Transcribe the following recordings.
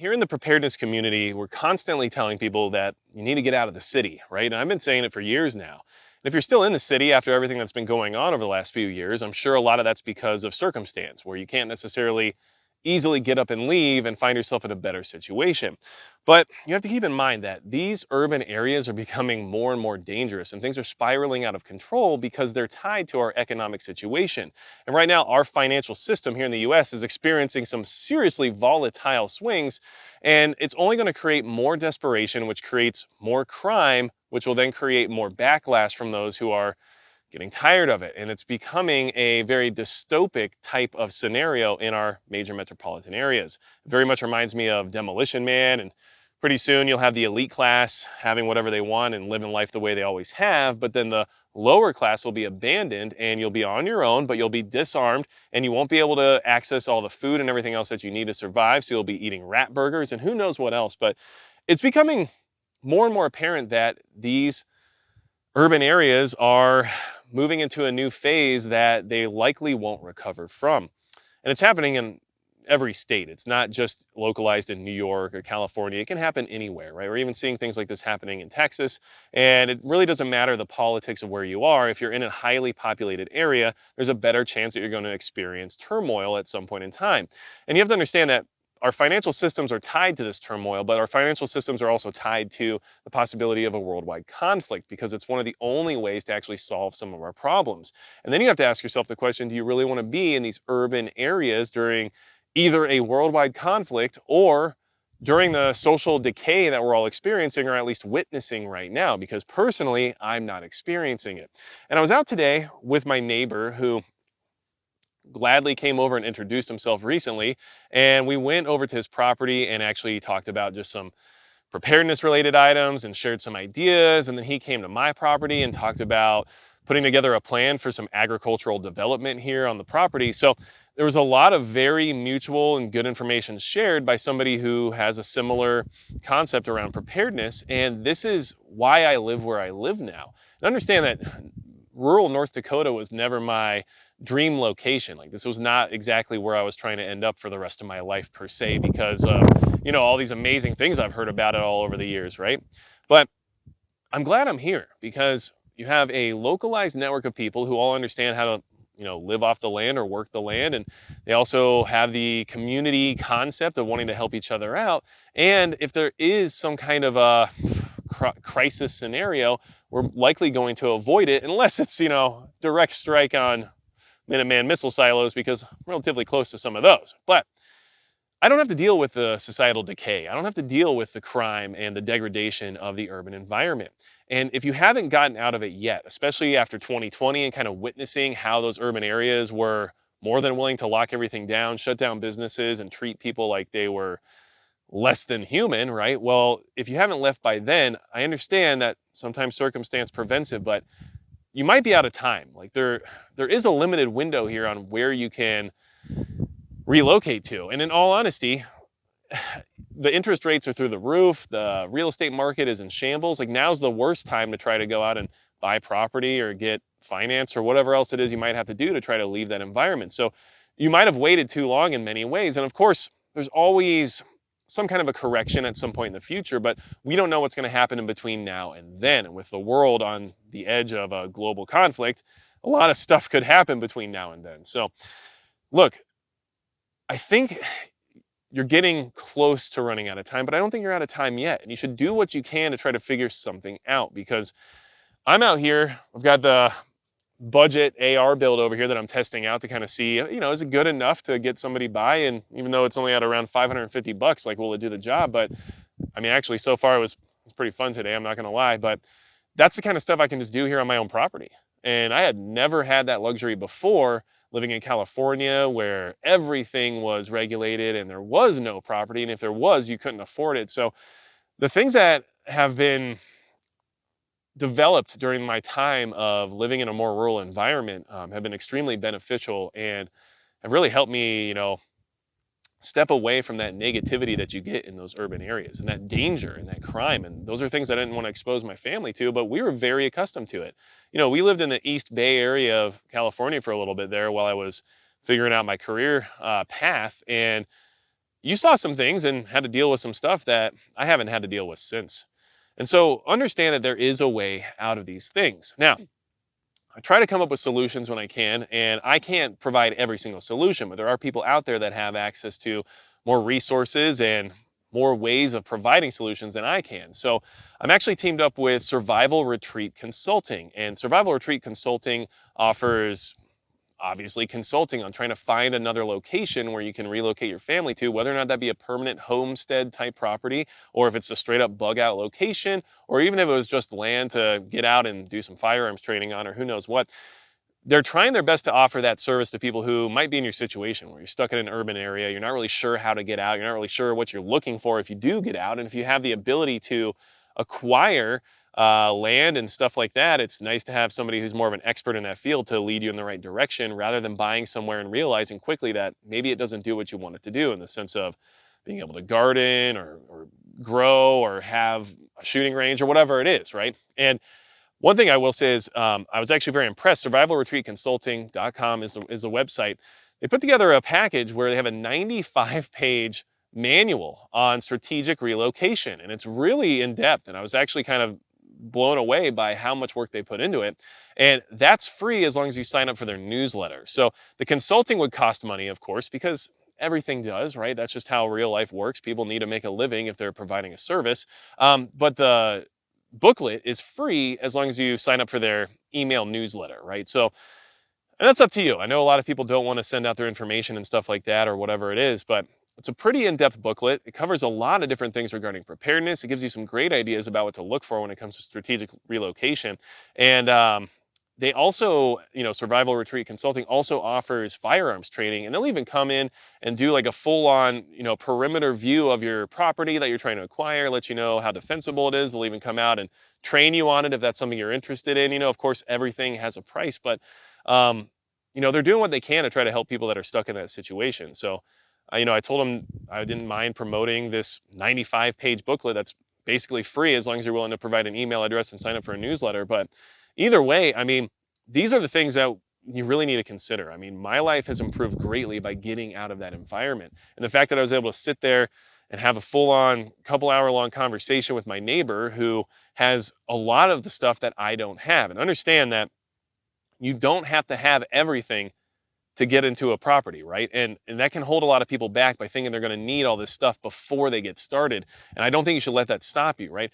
Here in the preparedness community, we're constantly telling people that you need to get out of the city, right? And I've been saying it for years now. And if you're still in the city after everything that's been going on over the last few years, I'm sure a lot of that's because of circumstance, where you can't necessarily easily get up and leave and find yourself in a better situation. But you have to keep in mind that these urban areas are becoming more and more dangerous and things are spiraling out of control because they're tied to our economic situation. And right now, our financial system here in the US is experiencing some seriously volatile swings, and it's only going to create more desperation, which creates more crime, which will then create more backlash from those who are getting tired of it. And it's becoming a very dystopic type of scenario in our major metropolitan areas. It very much reminds me of Demolition Man. And pretty soon you'll have the elite class having whatever they want and living life the way they always have. But then the lower class will be abandoned and you'll be on your own, but you'll be disarmed and you won't be able to access all the food and everything else that you need to survive. So you'll be eating rat burgers and who knows what else. But it's becoming more and more apparent that these urban areas are moving into a new phase that they likely won't recover from. And it's happening in every state. It's not just localized in New York or California. It can happen anywhere, right? We're even seeing things like this happening in Texas. And it really doesn't matter the politics of where you are. If you're in a highly populated area, there's a better chance that you're going to experience turmoil at some point in time. And you have to understand that our financial systems are tied to this turmoil, but our financial systems are also tied to the possibility of a worldwide conflict because it's one of the only ways to actually solve some of our problems. And then you have to ask yourself the question, do you really want to be in these urban areas during either a worldwide conflict or during the social decay that we're all experiencing or at least witnessing right now? Because personally, I'm not experiencing it. And I was out today with my neighbor who gladly came over and introduced himself recently. And we went over to his property and actually talked about just some preparedness related items and shared some ideas. And then he came to my property and talked about putting together a plan for some agricultural development here on the property. So there was a lot of very mutual and good information shared by somebody who has a similar concept around preparedness. And this is why I live where I live now. And understand that rural North Dakota was never my dream location. Like this was not exactly where I was trying to end up for the rest of my life per se because of, all these amazing things I've heard about it all over the years, right? But I'm glad I'm here because you have a localized network of people who all understand how to, live off the land or work the land. And they also have the community concept of wanting to help each other out. And if there is some kind of a crisis scenario, we're likely going to avoid it unless it's, direct strike on Minuteman missile silos because I'm relatively close to some of those. But I don't have to deal with the societal decay. I don't have to deal with the crime and the degradation of the urban environment. And if you haven't gotten out of it yet, especially after 2020 and kind of witnessing how those urban areas were more than willing to lock everything down, shut down businesses, and treat people like they were less than human, right? Well, if you haven't left by then, I understand that sometimes circumstance prevents it, but you might be out of time. Like there is a limited window here on where you can relocate to. And in all honesty, the interest rates are through the roof. The real estate market is in shambles. Like now's the worst time to try to go out and buy property or get finance or whatever else it is you might have to do to try to leave that environment. So you might have waited too long in many ways. And of course, there's always some kind of a correction at some point in the future, but we don't know what's going to happen in between now and then. And with the world on the edge of a global conflict, a lot of stuff could happen between now and then. So look, I think you're getting close to running out of time, but I don't think you're out of time yet. And you should do what you can to try to figure something out because I'm out here. I've got the budget AR build over here that I'm testing out to kind of see, is it good enough to get somebody by? And even though it's only at around $550, like, will it do the job? But I mean, actually, so far it was pretty fun today. I'm not going to lie, but that's the kind of stuff I can just do here on my own property. And I had never had that luxury before living in California where everything was regulated and there was no property. And if there was, you couldn't afford it. So the things that have been developed during my time of living in a more rural environment have been extremely beneficial and have really helped me, step away from that negativity that you get in those urban areas and that danger and that crime. And those are things I didn't want to expose my family to, but we were very accustomed to it. We lived in the East Bay area of California for a little bit there while I was figuring out my career path. And you saw some things and had to deal with some stuff that I haven't had to deal with since. And so understand that there is a way out of these things. Now, I try to come up with solutions when I can, and I can't provide every single solution, but there are people out there that have access to more resources and more ways of providing solutions than I can. So I'm actually teamed up with Survival Retreat Consulting, and Survival Retreat Consulting offers obviously consulting on trying to find another location where you can relocate your family to, whether or not that be a permanent homestead type property, or if it's a straight up bug out location, or even if it was just land to get out and do some firearms training on, or who knows what. They're trying their best to offer that service to people who might be in your situation where you're stuck in an urban area, you're not really sure how to get out, you're not really sure what you're looking for if you do get out, and if you have the ability to acquire land and stuff like that, it's nice to have somebody who's more of an expert in that field to lead you in the right direction rather than buying somewhere and realizing quickly that maybe it doesn't do what you want it to do in the sense of being able to garden or grow or have a shooting range or whatever it is, right? And one thing I will say is I was actually very impressed. Survivalretreatconsulting.com is a website. They put together a package where they have a 95-page manual on strategic relocation, and it's really in depth. And I was actually kind of blown away by how much work they put into it. And that's free as long as you sign up for their newsletter. So the consulting would cost money, of course, because everything does, right? That's just how real life works. People need to make a living if they're providing a service. But the booklet is free as long as you sign up for their email newsletter, right? So, and that's up to you. I know a lot of people don't want to send out their information and stuff like that or whatever it is, but it's a pretty in-depth booklet. It covers a lot of different things regarding preparedness. It gives you some great ideas about what to look for when it comes to strategic relocation. And they also, Survival Retreat Consulting also offers firearms training, and they'll even come in and do like a full-on, perimeter view of your property that you're trying to acquire, let you know how defensible it is. They'll even come out and train you on it if that's something you're interested in. Of course, everything has a price, but um, they're doing what they can to try to help people that are stuck in that situation. So, I told them I didn't mind promoting this 95-page booklet that's basically free as long as you're willing to provide an email address and sign up for a newsletter. But either way, I mean, these are the things that you really need to consider. I mean, my life has improved greatly by getting out of that environment. And the fact that I was able to sit there and have a full-on couple hour long conversation with my neighbor who has a lot of the stuff that I don't have, and understand that you don't have to have everything to get into a property, right? And that can hold a lot of people back by thinking they're going to need all this stuff before they get started. And I don't think you should let that stop you, right?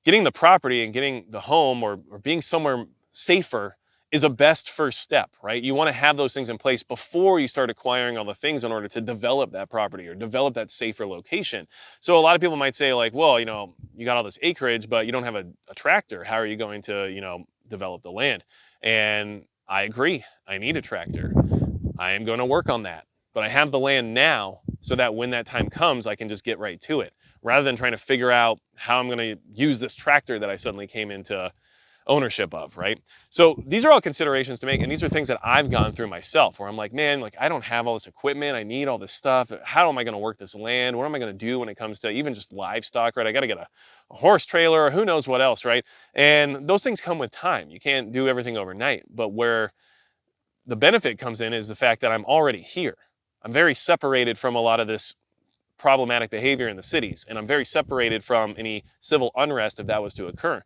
Getting the property and getting the home or being somewhere safer is a best first step, right? You want to have those things in place before you start acquiring all the things in order to develop that property or develop that safer location. So a lot of people might say like, well, you got all this acreage, but you don't have a tractor. How are you going to, develop the land? And I agree. I need a tractor. I am going to work on that. But I have the land now so that when that time comes, I can just get right to it rather than trying to figure out how I'm going to use this tractor that I suddenly came into ownership of, right? So these are all considerations to make, and these are things that I've gone through myself where I'm like, man, like I don't have all this equipment, I need all this stuff. How am I going to work this land? What am I going to do when it comes to even just livestock, right? I got to get a horse trailer or who knows what else, right? And those things come with time. You can't do everything overnight, but where the benefit comes in is the fact that I'm already here. I'm very separated from a lot of this problematic behavior in the cities, and I'm very separated from any civil unrest if that was to occur.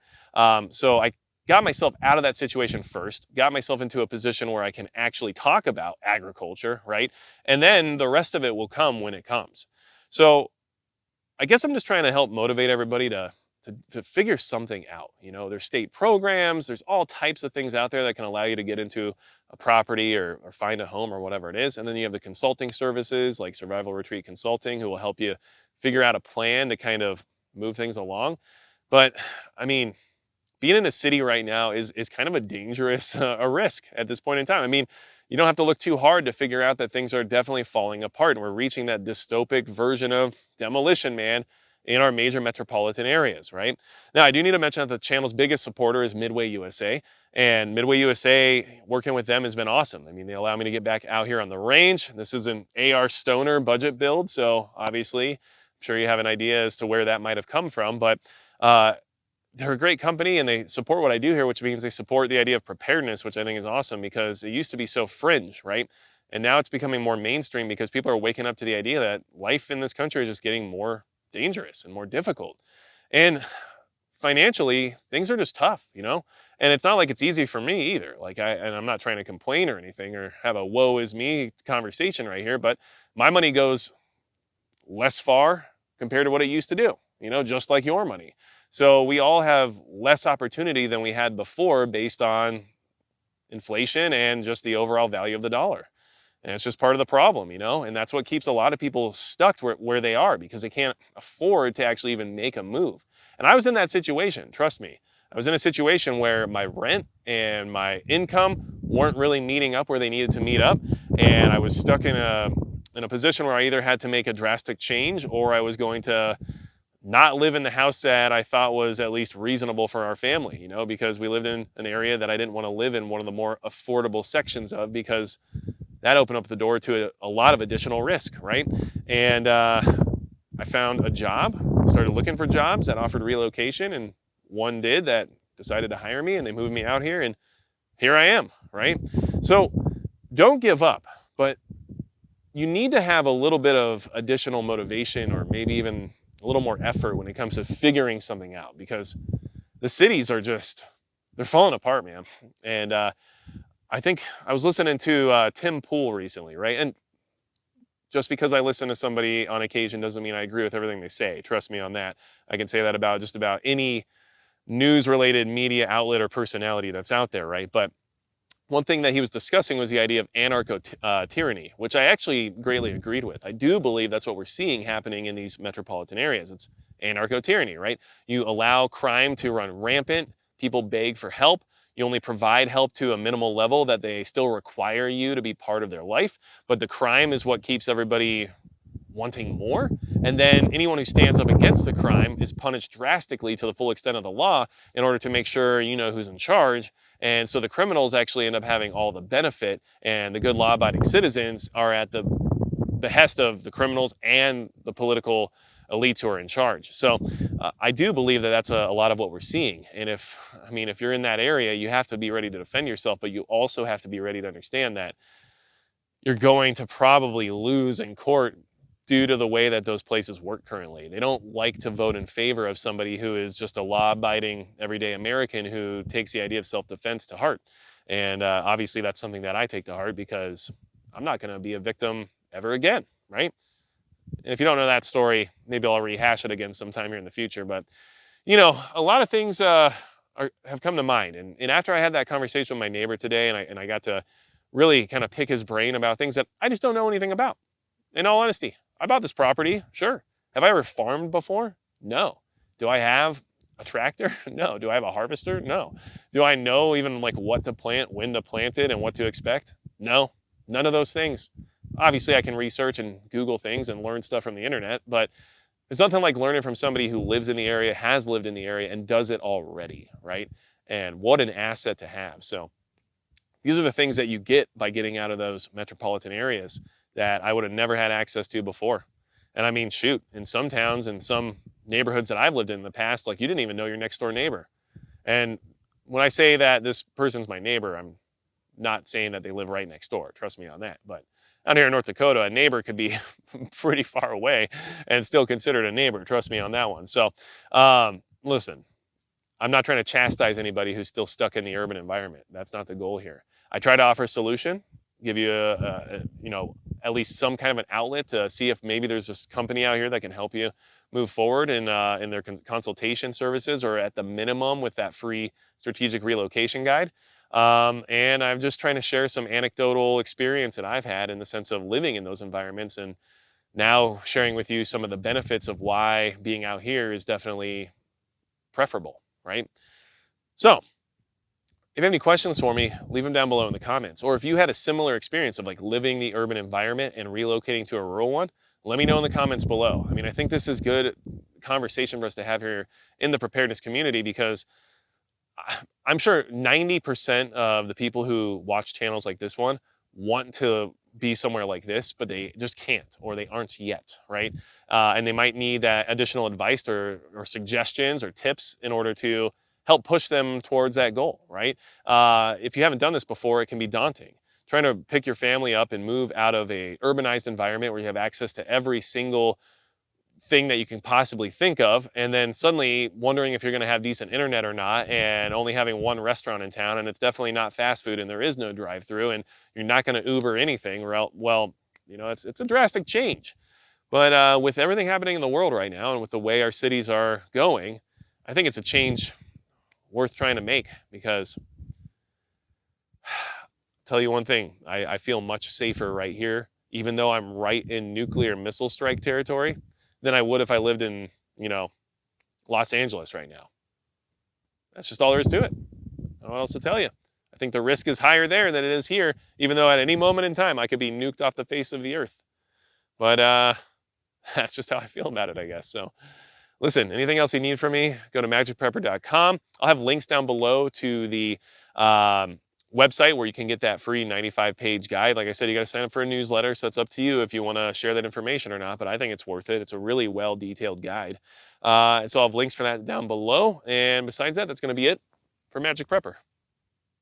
So I got myself out of that situation first, got myself into a position where I can actually talk about agriculture, right? And then the rest of it will come when it comes. So I guess I'm just trying to help motivate everybody to figure something out. There's state programs, there's all types of things out there that can allow you to get into a property or find a home or whatever it is. And then you have the consulting services like Survival Retreat Consulting who will help you figure out a plan to kind of move things along. But I mean, being in a city right now is kind of a dangerous a risk at this point in time. I mean, you don't have to look too hard to figure out that things are definitely falling apart and we're reaching that dystopic version of Demolition Man in our major metropolitan areas, right? Now, I do need to mention that the channel's biggest supporter is Midway USA, and Midway USA, working with them has been awesome. I mean, they allow me to get back out here on the range. This is an AR Stoner budget build, so obviously, I'm sure you have an idea as to where that might have come from, but they're a great company and they support what I do here, which means they support the idea of preparedness, which I think is awesome because it used to be so fringe, right? And now it's becoming more mainstream because people are waking up to the idea that life in this country is just getting more dangerous and more difficult. And financially, things are just tough, you know? And it's not like it's easy for me either. And I'm not trying to complain or anything or have a woe is me conversation right here, but my money goes less far compared to what it used to do, you know, just like your money. So we all have less opportunity than we had before based on inflation and just the overall value of the dollar. And it's just part of the problem, you know, and that's what keeps a lot of people stuck where they are because they can't afford to actually even make a move. And I was in that situation, trust me. I was in a situation where my rent and my income weren't really meeting up where they needed to meet up. And I was stuck in a position where I either had to make a drastic change or I was going to not live in the house that I thought was at least reasonable for our family, you know, because we lived in an area that I didn't want to live in one of the more affordable sections of because that opened up the door to a lot of additional risk, right? And I found a job, started looking for jobs that offered relocation, and one did that decided to hire me, and they moved me out here, and here I am, right? So don't give up, but you need to have a little bit of additional motivation or maybe even a little more effort when it comes to figuring something out because the cities are just, they're falling apart, man. And I think I was listening to Tim Pool recently, right? And just because I listen to somebody on occasion doesn't mean I agree with everything they say. Trust me on that. I can say that about just about any news related media outlet or personality that's out there, right? But one thing that he was discussing was the idea of anarcho-tyranny, which I actually greatly agreed with. I do believe that's what we're seeing happening in these metropolitan areas. It's anarcho-tyranny, right? You allow crime to run rampant, people beg for help, you only provide help to a minimal level that they still require you to be part of their life, but the crime is what keeps everybody wanting more. And then anyone who stands up against the crime is punished drastically to the full extent of the law in order to make sure you know who's in charge. And so the criminals actually end up having all the benefit, and the good law abiding citizens are at the behest of the criminals and the political elites who are in charge. So I do believe that that's a lot of what we're seeing. And if you're in that area, you have to be ready to defend yourself, but you also have to be ready to understand that you're going to probably lose in court due to the way that those places work currently. They don't like to vote in favor of somebody who is just a law-abiding everyday American who takes the idea of self-defense to heart. And obviously that's something that I take to heart because I'm not going to be a victim ever again, right? And if you don't know that story, maybe I'll rehash it again sometime here in the future. But, you know, a lot of things have come to mind. And after I had that conversation with my neighbor today and I got to really kind of pick his brain about things that I just don't know anything about. In all honesty, I bought this property, sure. Have I ever farmed before? No. Do I have a tractor? No. Do I have a harvester? No. Do I know even like what to plant, when to plant it, and what to expect? No. None of those things. Obviously, I can research and Google things and learn stuff from the internet, but there's nothing like learning from somebody who lives in the area, has lived in the area, and does it already, right? And what an asset to have. So these are the things that you get by getting out of those metropolitan areas that I would have never had access to before. And I mean, shoot, in some towns and some neighborhoods that I've lived in the past, like you didn't even know your next door neighbor. And when I say that this person's my neighbor, I'm not saying that they live right next door. Trust me on that. But out here in North Dakota, a neighbor could be pretty far away and still considered a neighbor. Trust me on that one. So listen, I'm not trying to chastise anybody who's still stuck in the urban environment. That's not the goal here. I try to offer a solution, give you at least some kind of an outlet to see if maybe there's this company out here that can help you move forward in their consultation services, or at the minimum with that free strategic relocation guide. And I'm just trying to share some anecdotal experience that I've had in the sense of living in those environments, and now sharing with you some of the benefits of why being out here is definitely preferable, right? So if you have any questions for me, leave them down below in the comments. Or if you had a similar experience of like living the urban environment and relocating to a rural one, let me know in the comments below. I mean, I think this is good conversation for us to have here in the preparedness community, because I'm sure 90% of the people who watch channels like this one want to be somewhere like this, but they just can't, or they aren't yet, right? And they might need that additional advice or suggestions or tips in order to help push them towards that goal, right? If you haven't done this before, it can be daunting. trying to pick your family up and move out of a urbanized environment where you have access to every single thing that you can possibly think of, and then suddenly wondering if you're going to have decent internet or not, and only having one restaurant in town, and it's definitely not fast food, and there is no drive-through, and you're not going to Uber anything. Well, it's a drastic change. But with everything happening in the world right now, and with the way our cities are going, I think it's a change worth trying to make, because tell you one thing, I feel much safer right here, even though I'm right in nuclear missile strike territory, than I would if I lived in, Los Angeles right now. That's just all there is to it. I don't know what else to tell you. I think the risk is higher there than it is here, even though at any moment in time I could be nuked off the face of the earth. But that's just how I feel about it, I guess. So listen, anything else you need from me, go to magicprepper.com. I'll have links down below to the website where you can get that free 95-page guide. Like I said, you got to sign up for a newsletter, so it's up to you if you want to share that information or not, but I think it's worth it. It's a really well-detailed guide. So I'll have links for that down below. And besides that, that's going to be it for Magic Prepper.